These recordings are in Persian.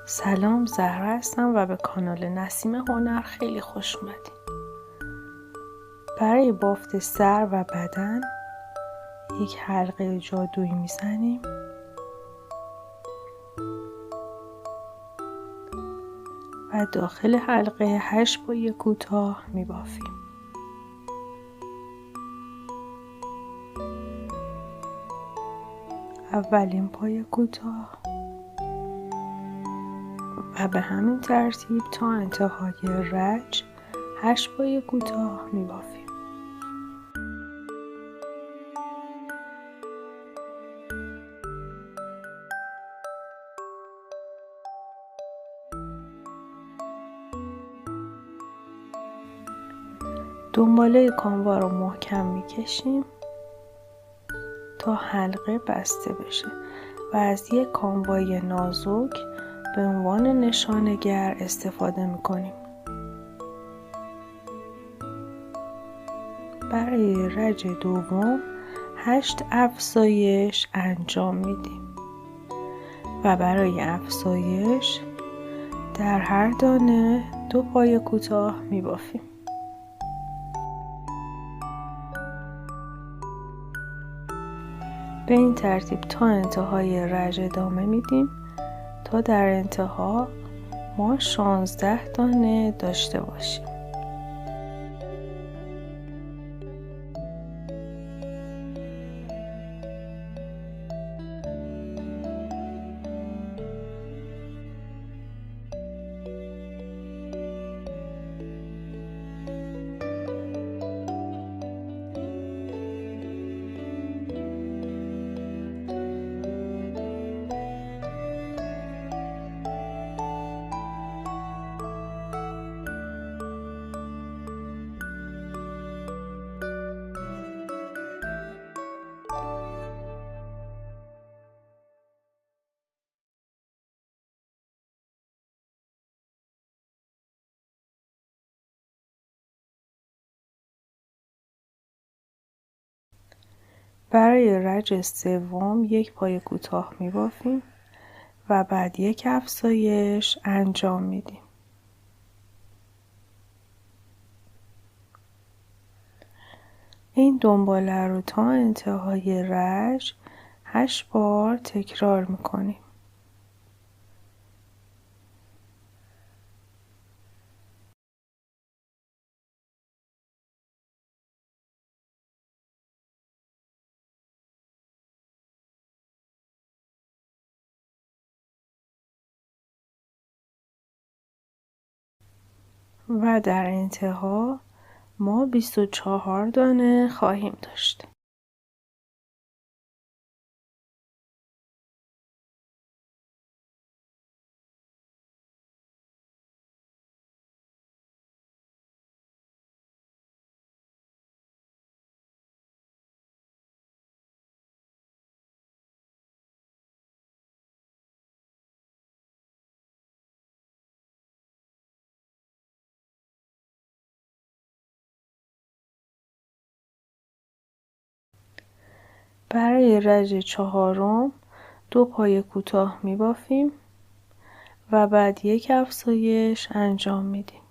سلام، زهرا هستم و به کانال نسیم هنر خیلی خوش اومدید. برای بافت سر و بدن یک حلقه جادویی میزنیم و داخل حلقه 8 پای کوتاه میبافیم. اولین پای کوتاه و به همین ترتیب تا انتهای رج 8 پای کوتاه میبافیم. دنباله کاموا رو محکم میکشیم تا حلقه بسته بشه و از یک کاموای نازک به عنوان نشانگر استفاده میکنیم. برای رج دوم 8 افزایش انجام میدیم و برای افزایش در هر دانه 2 پای کوتاه میبافیم. به این ترتیب تا انتهای رج ادامه میدیم تا در انتها ما 16 دانه داشته باشیم. برای رج سوم 1 پای کوتاه میبافیم و بعد 1 افزایش انجام میدیم. این دنباله رو تا انتهای رج 8 بار تکرار میکنیم. و در انتها ما 24 دانه خواهیم داشت. برای رج چهارم 2 پای کوتاه میبافیم و بعد 1 افزایش انجام میدیم.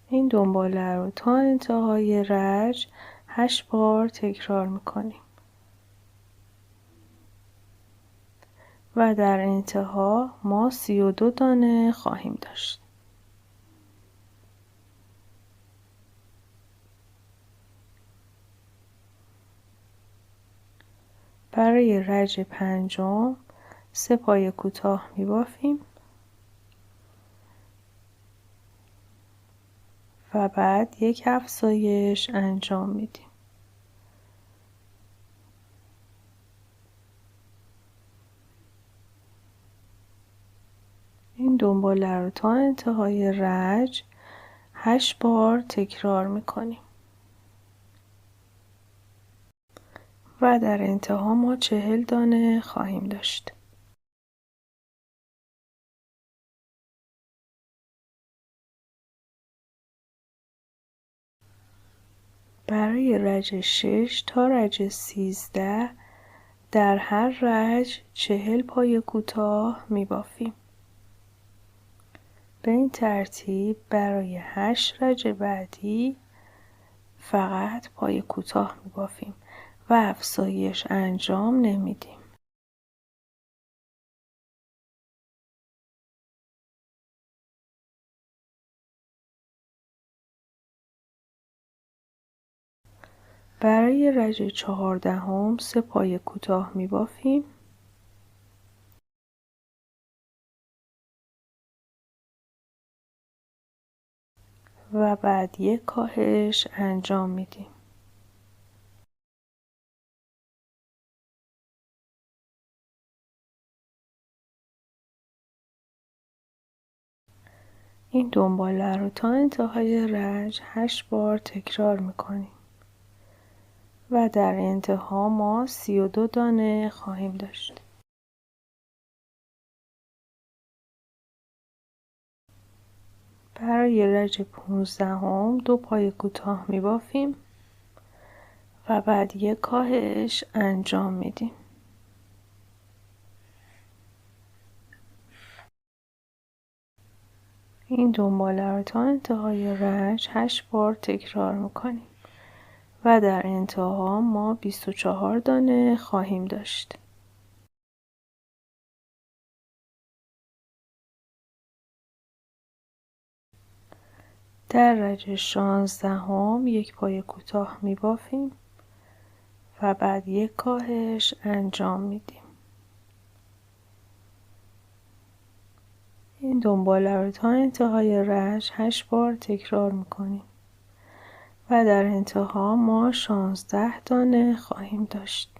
این دنباله رو تا انتهای رج 8 بار تکرار میکنیم و در انتها ما 32 دانه خواهیم داشت. برای رج پنجم 3 پای کوتاه میبافیم و بعد 1 افزایش انجام میدیم. این دنباله رو تا انتهای رج 8 بار تکرار میکنیم و در انتها ما 40 دانه خواهیم داشت. برای رج 6 تا رج 13 در هر رج 40 پای کوتاه میبافیم. به این ترتیب برای 8 رج بعدی فقط پای کوتاه میبافیم و افزایش انجام نمیدیم. برای رج 14 3 پای کوتاه میبافیم و بعد یک کاهش انجام میدیم. این دنباله رو تا انتهای رج 8 بار تکرار میکنیم و در انتها ما 32 دانه خواهیم داشت. برای رج 15 2 پای کوتاه میبافیم و بعد یک کاهش انجام میدیم. این دنباله رو تا انتهای رج 8 بار تکرار میکنیم و در انتها ما 24 دانه خواهیم داشت. در رج 16 یک پای کوتاه میبافیم و بعد یک کاهش انجام میدیم. این دنباله رو تا انتهای رج 8 بار تکرار میکنیم و در انتها ما 16 دانه خواهیم داشت.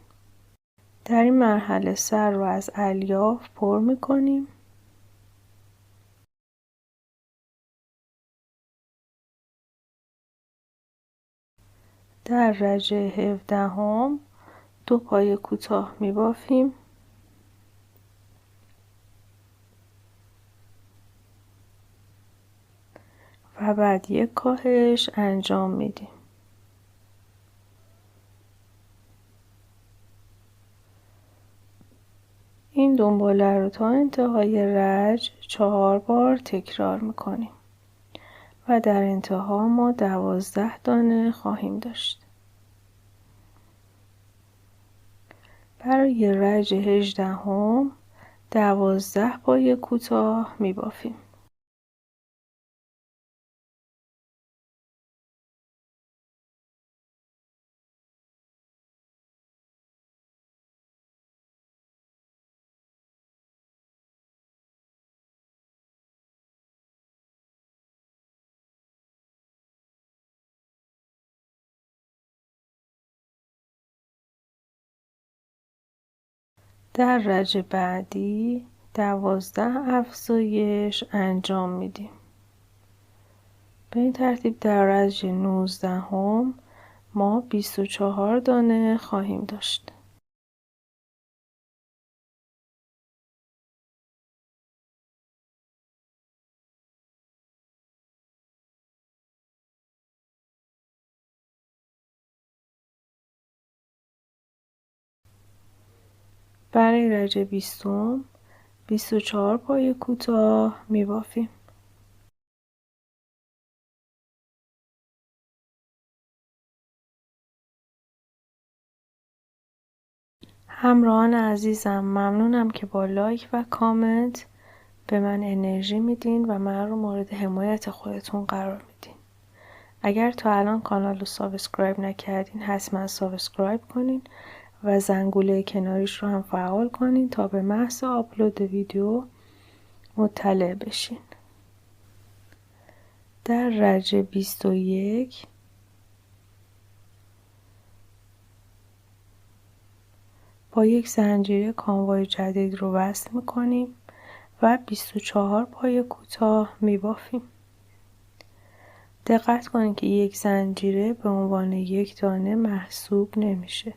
در این مرحله سر رو از الیاف پر میکنیم. در رج 17 2 پای کوتاه میبافیم و بعد یک کاهش انجام میدیم. این دنباله رو تا انتهای رج 4 بار تکرار میکنیم و در انتها ما 12 دانه خواهیم داشت. برای رج 18 12 پای کوتاه میبافیم. در رج بعدی 12 افزایش انجام میدیم. به این ترتیب در رج 19 ما 24 دانه خواهیم داشت. برای رج 20 24 پای کوتاه میبافیم. همراهان عزیزم، ممنونم که با لایک و کامنت به من انرژی میدین و من رو مورد حمایت خودتون قرار میدین. اگر تا الان کانال رو سابسکرایب نکردین حتما سابسکرایب کنین و زنگوله کناریش رو هم فعال کنین تا به محض آپلود ویدیو مطلع بشین. در رج 21 با یک زنجیره کانوای جدید رو وصل میکنیم و 24 پای کوتاه میبافیم. دقت کنید که یک زنجیره به عنوان یک دانه محسوب نمیشه.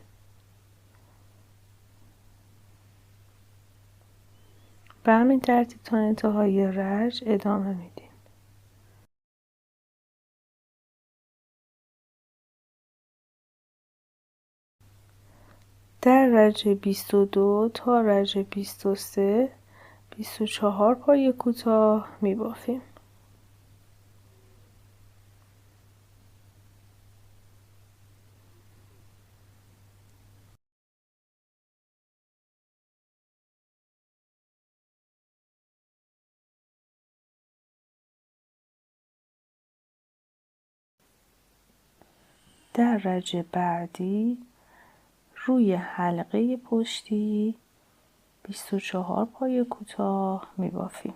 به همین ترتیب تا انتهای رج ادامه میدیم. در رج 22 تا رج 23 24 پای کوتاه میبافیم. در رج بعدی روی حلقه پشتی 24 پای کوتاه میبافیم.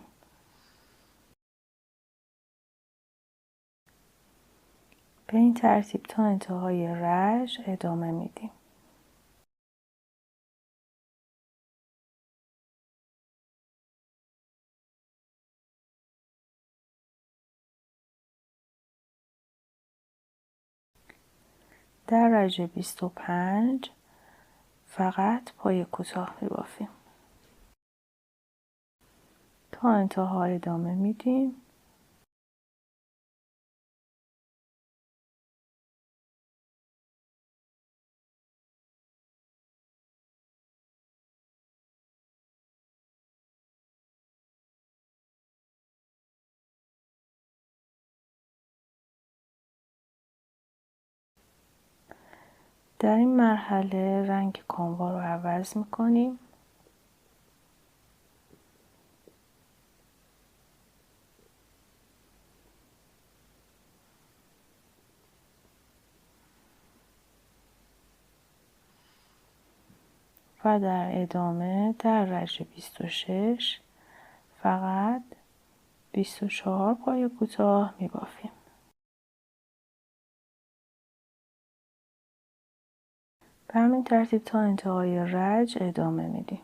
به این ترتیب تا انتهای رج ادامه میدیم. در رج 25 فقط پای کوتاه میبافیم. تا انتها ادامه میدیم. در این مرحله رنگ کاموا رو عوض میکنیم. و در ادامه در رج 26 فقط 24 پای کوتاه میبافیم. به همین ترتیب تا انتهای رج ادامه میدیم.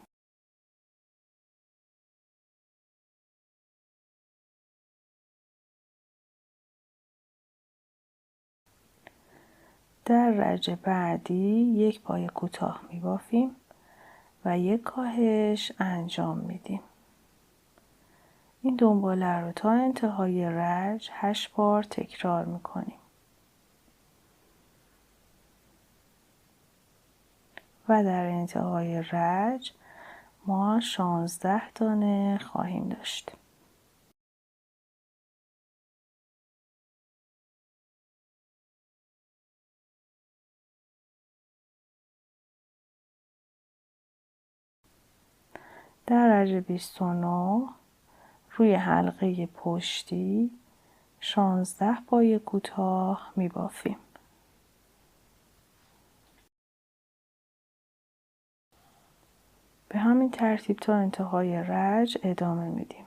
در رج بعدی یک پای کوتاه میبافیم و یک کاهش انجام میدیم. این دنباله رو تا انتهای رج 8 بار تکرار میکنیم. و در انتهای رج ما 16 دانه خواهیم داشت. در رج 29 روی حلقه پشتی 16 پای کوتاه میبافیم. به همین ترتیب تا انتهای رج ادامه میدیم.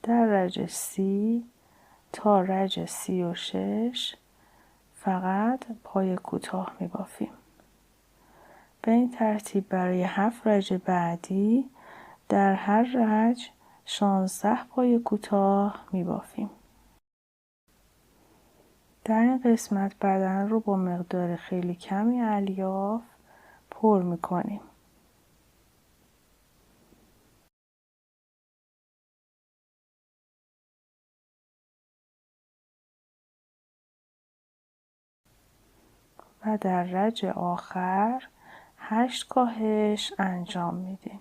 در رج 30 تا رج 36 فقط پای کوتاه میبافیم. به این ترتیب برای 7 رج بعدی در هر رج 16 پای کوتاه میبافیم. در این قسمت بدن رو با مقدار خیلی کمی الیاف پر میکنیم. و در رج آخر 8 کاهش انجام میدیم.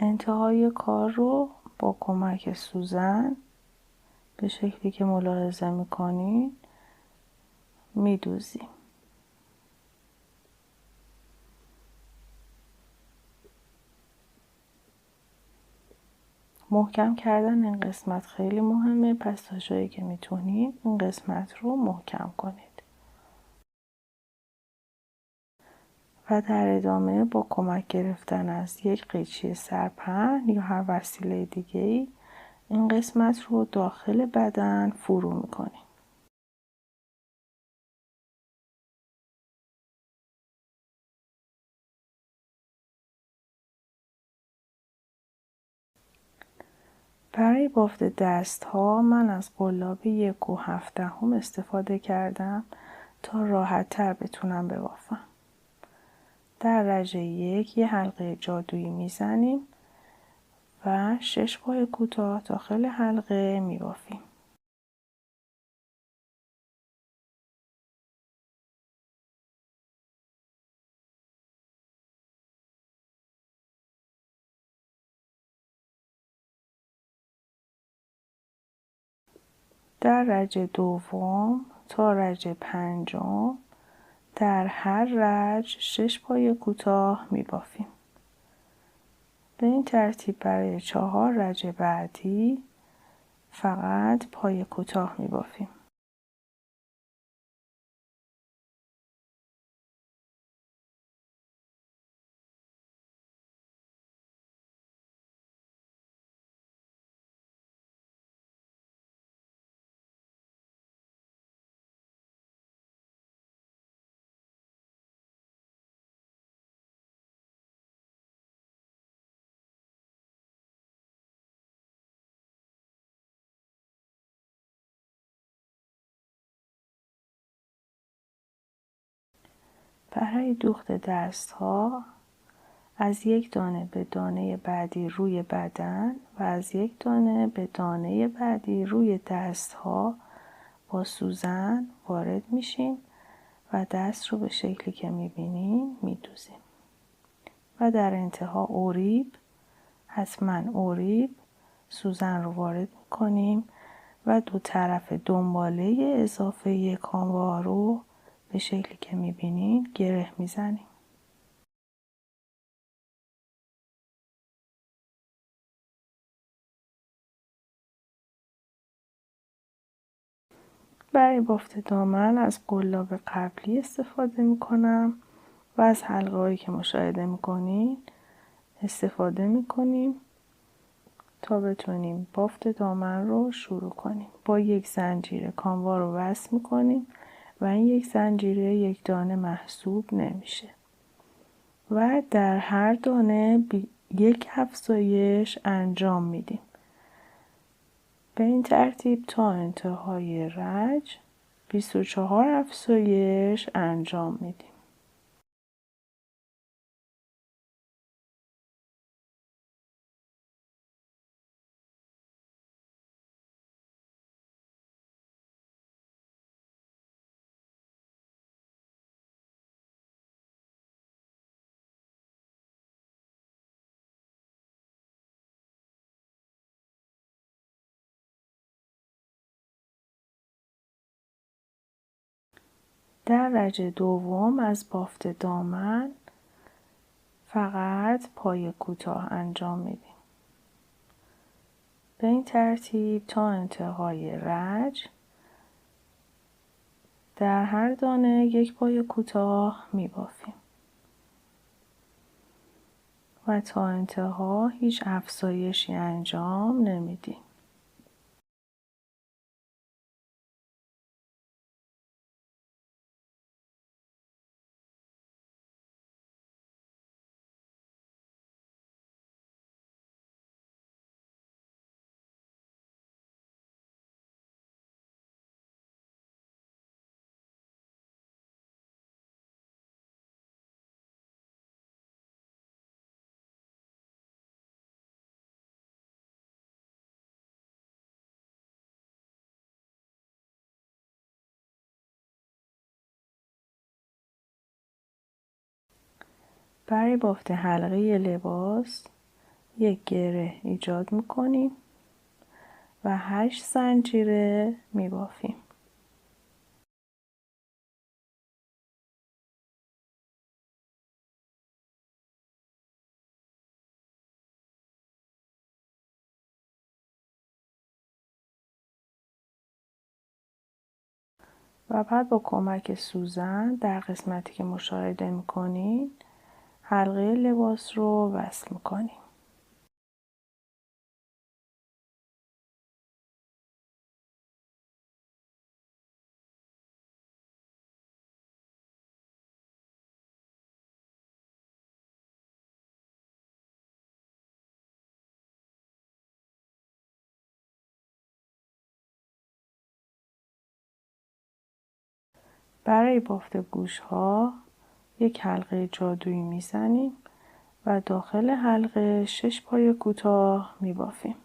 انتهای کار رو با کمک سوزن به شکلی که ملاحظه میکنین میدوزیم. محکم کردن این قسمت خیلی مهمه، پس تا جایی که میتونید این قسمت رو محکم کنید. و در ادامه با کمک گرفتن از یک قیچی سرپهن یا هر وسیله دیگه‌ای این قسمت رو داخل بدن فرو می‌کنیم. برای بافت دست ها من از قلاب 1/7 استفاده کردم تا راحت تر بتونم ببافم. در درجه 1 یه حلقه جادویی میزنیم و 6 پای کوتاه داخل حلقه میبافیم. در رج دوم تا رج پنجم در هر رج 6 پای کوتاه میبافیم. به این ترتیب برای 4 رج بعدی فقط پای کوتاه میبافیم. برای دوخت دست ها از یک دانه به دانه بعدی روی بدن و از یک دانه به دانه بعدی روی دست ها با سوزن وارد میشیم و دست رو به شکلی که میبینیم میدوزیم و در انتها اوریب، حتما اوریب، سوزن رو وارد میکنیم و دو طرف دنباله اضافه کاموا رو به شکلی که میبینین گره میزنیم. برای بافت دامن از قلاب قبلی استفاده میکنم و از حلقه هایی که مشاهده میکنین استفاده میکنیم تا بتونیم بافت دامن رو شروع کنیم. با یک زنجیره کاموا رو وصل میکنیم و این یک زنجیره یک دانه محسوب نمیشه و در هر دانه یک افزایش انجام میدیم. به این ترتیب تا انتهای رج 24 افزایش انجام میدیم. در رج دوم از بافت دامن فقط پای کوتاه انجام میدیم. به این ترتیب تا انتهای رج در هر دانه یک پای کوتاه میبافیم و تا انتها هیچ افزایشی انجام نمیدیم. برای بافت حلقه لباس یک گره ایجاد میکنیم و 8 زنجیره میبافیم. و بعد با کمک سوزن در قسمتی که مشاهده میکنین حلقه لباس رو وصل میکنیم. برای بافت گوش‌ها یک حلقه جادویی میزنیم و داخل حلقه 6 پای کوتاه میبافیم.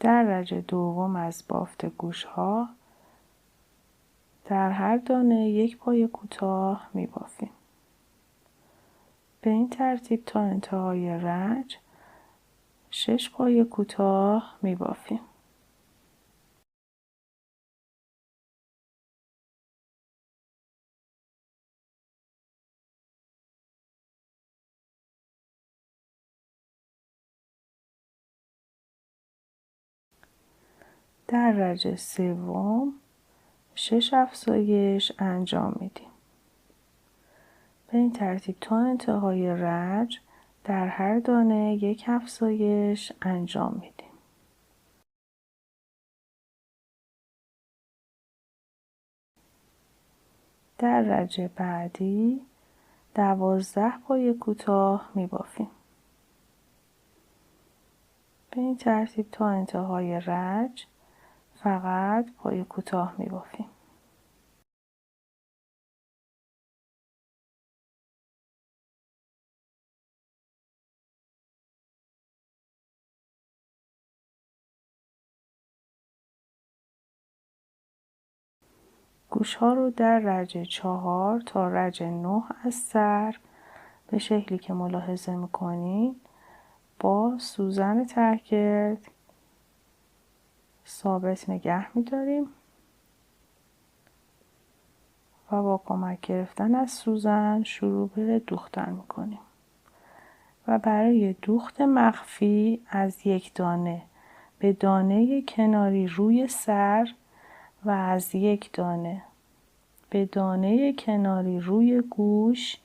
در رج دوم از بافت گوش‌ها در هر دانه 1 پای کوتاه میبافیم. به این ترتیب تا انتهای رج 6 پای کوتاه میبافیم. در رج سوم 6 افزایش انجام میدیم. به این ترتیب تا انتهای رج در هر دانه 1 افزایش انجام میدیم. در رج بعدی 12 پای کوتاه میبافیم. به این ترتیب تا انتهای رج فقط پای کوتاه میبافیم. گوش‌ها رو در رج 4 تا رج 9 از سر به شکلی که ملاحظه میکنین با سوزن تهگرد ثابت نگه میداریم و با کمک گرفتن از سوزن شروع به دوختن میکنیم و برای دوخت مخفی از یک دانه به دانه کناری روی سر و از یک دانه به دانه کناری روی گوش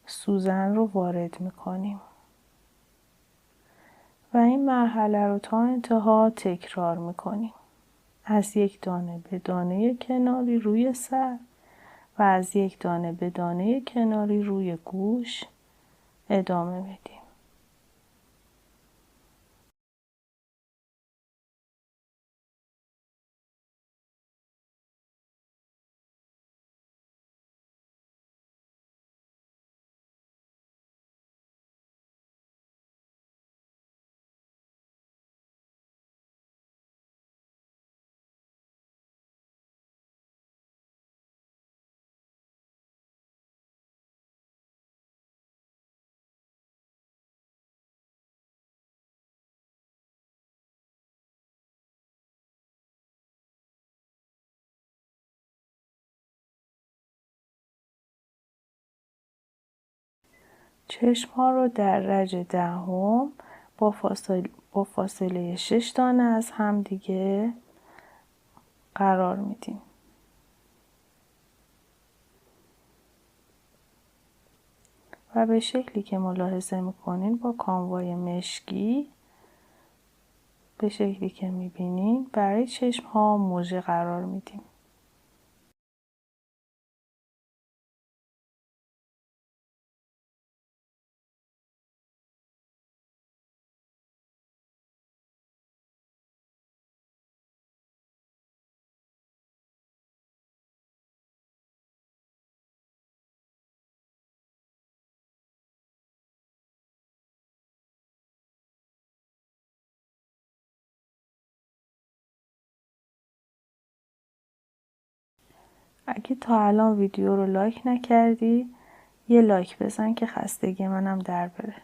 سوزن رو وارد میکنیم و این مرحله رو تا انتها تکرار میکنیم. از یک دانه به دانه کناری روی سر و از یک دانه به دانه کناری روی گوش ادامه میدیم. چشم‌ها رو در رج 10 با فاصله 6 دانه از همدیگه قرار میدیم. و به شکلی که ملاحظه میکنین با کاموای مشکی به شکلی که میبینین برای چشم‌ها موژه قرار میدیم. اگه تا الان ویدیو رو لایک نکردی یه لایک بزن که خستگی منم در بره.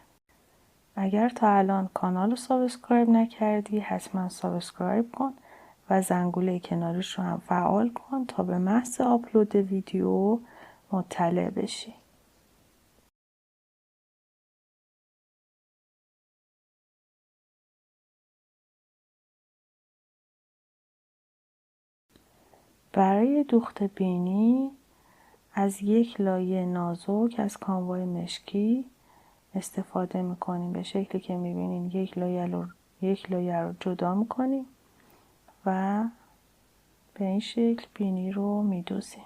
اگر تا الان کانال رو سابسکرایب نکردی حتما سابسکرایب کن و زنگوله کنارش رو هم فعال کن تا به محض آپلود ویدیو مطلع بشی. برای دوخت بینی از یک لایه نازک از کانوای مشکی استفاده میکنیم. به شکلی که میبینین یک لایه رو جدا میکنیم و به این شکل بینی رو میدوزیم.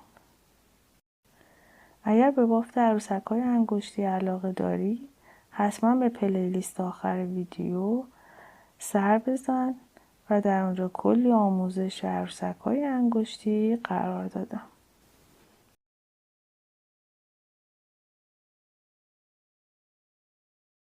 اگر به بافت عروسک‌های انگشتی علاقه داری حتما به پلیلیست آخر ویدیو سر بزن و در اونجا کلی آموزش عروسک‌های انگشتی قرار دادم.